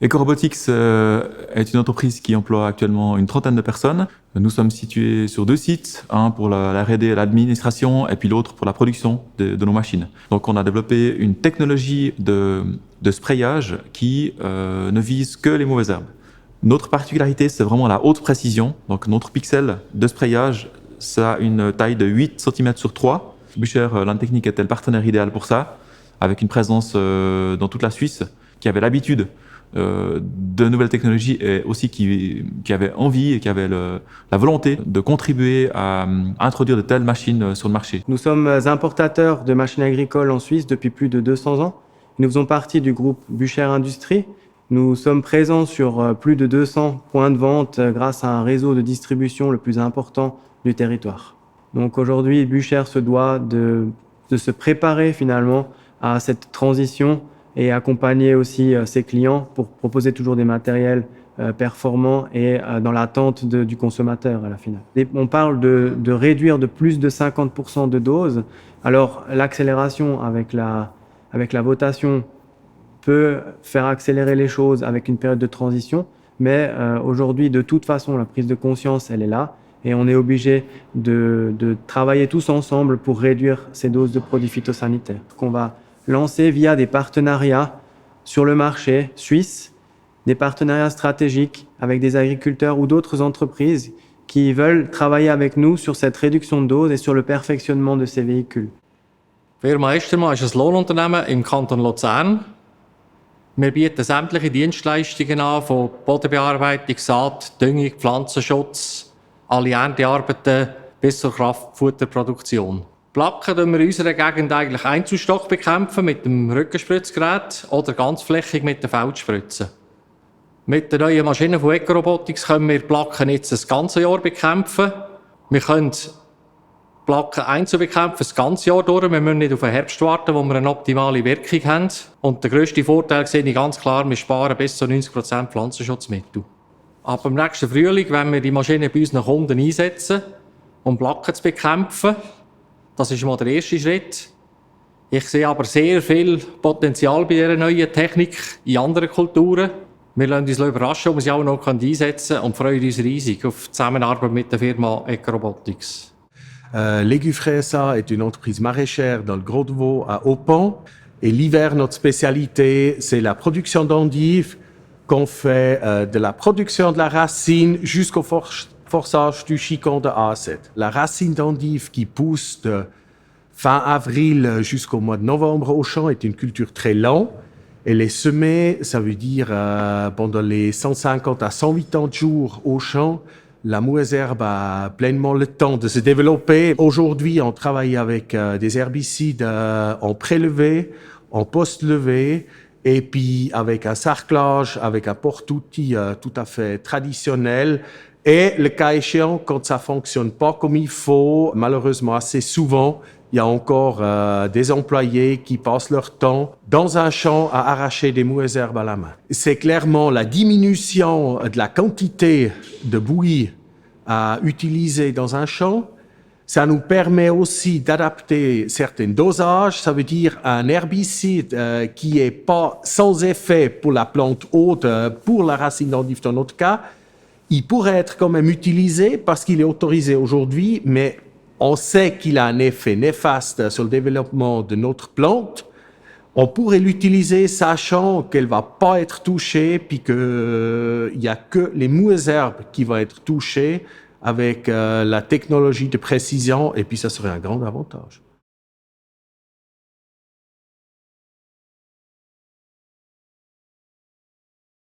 EcoRobotics est une entreprise qui emploie actuellement une trentaine de personnes. Nous sommes situés sur 2 sites, un pour la R&D et l'administration et puis l'autre pour la production de nos machines. Donc on a développé une technologie de sprayage qui ne vise que les mauvaises herbes. Notre particularité, c'est vraiment la haute précision. Donc notre pixel de sprayage, ça a une taille de 8 cm sur 3. Bucher Landtechnik était le partenaire idéal pour ça, avec une présence dans toute la Suisse, qui avait l'habitude de nouvelles technologies et aussi qui avait envie et qui avait la volonté de contribuer à introduire de telles machines sur le marché. Nous sommes importateurs de machines agricoles en Suisse depuis plus de 200 ans. Nous faisons partie du groupe Bucher Industrie. Nous sommes présents sur plus de 200 points de vente grâce à un réseau de distribution le plus important du territoire. Donc aujourd'hui, Bucher se doit de se préparer finalement à cette transition et accompagner aussi ses clients pour proposer toujours des matériels performants et dans l'attente du consommateur à la finale. Et on parle de réduire de plus de 50% de doses. Alors l'accélération avec la votation peut faire accélérer les choses avec une période de transition, mais aujourd'hui, de toute façon, la prise de conscience, elle est là et on est obligé de travailler tous ensemble pour réduire ces doses de produits phytosanitaires qu'on va lancer via des partenariats sur le marché suisse, des partenariats stratégiques avec des agriculteurs ou d'autres entreprises qui veulent travailler avec nous sur cette réduction de doses et sur le perfectionnement de ces véhicules. Firma Estermann ist ein Lohnunternehmen im Kanton Luzern. Wir bieten sämtliche Dienstleistungen an, von Bodenbearbeitung, Saat, Düngung, Pflanzenschutz, alle Erntearbeiten bis zur Kraftfutterproduktion. Placken bekämpfen wir in unserer Gegend eigentlich Einzelstock bekämpfen mit dem Rückenspritzgerät oder ganzflächig mit den Feldspritzen. Mit den neuen Maschinen von EcoRobotics können wir Placken jetzt das ganze Jahr bekämpfen. Wir können Placken einzeln bekämpfen das ganze Jahr durch. Wir müssen nicht auf den Herbst warten, wo wir eine optimale Wirkung haben. Und der grösste Vorteil sehe ich ganz klar, wir sparen bis zu 90% Pflanzenschutzmittel. Ab dem nächsten Frühling werden wir die Maschinen bei unseren Kunden einsetzen, um Placken zu bekämpfen. Das ist mal der erste Schritt. Ich sehe aber sehr viel Potenzial bei dieser neuen Technik in anderen Kulturen. Wir lassen uns überraschen, ob wir sie auch noch einsetzen können und freuen uns riesig auf die Zusammenarbeit mit der Firma EcoRobotics. Legufresa est une entreprise maraîchère dans le Gros-de-Vaud à Aupan. Et l'hiver, notre spécialité, c'est la production d'endives, qu'on fait de la production de la racine jusqu'au forçage du chicon de A à Z. La racine d'endive qui pousse de fin avril jusqu'au mois de novembre au champ est une culture très lente. Elle est semée, ça veut dire pendant les 150 à 180 jours au champ, la mauvaise herbe a pleinement le temps de se développer. Aujourd'hui, on travaille avec des herbicides en prélevé, en post-levé, et puis avec un sarclage, avec un porte-outil tout à fait traditionnel. Et le cas échéant, quand ça fonctionne pas comme il faut, malheureusement assez souvent, il y a encore des employés qui passent leur temps dans un champ à arracher des mauvaises herbes à la main. C'est clairement la diminution de la quantité de bouillie à utiliser dans un champ. Ça nous permet aussi d'adapter certains dosages. Ça veut dire un herbicide qui est pas sans effet pour la plante haute, pour la racine d'endive dans notre cas. Il pourrait être quand même utilisé parce qu'il est autorisé aujourd'hui, mais on sait qu'il a un effet néfaste sur le développement de notre plante. On pourrait l'utiliser sachant qu'elle va pas être touchée, puis qu'il y a que les mauvaises herbes qui vont être touchées avec la technologie de précision, et puis ça serait un grand avantage.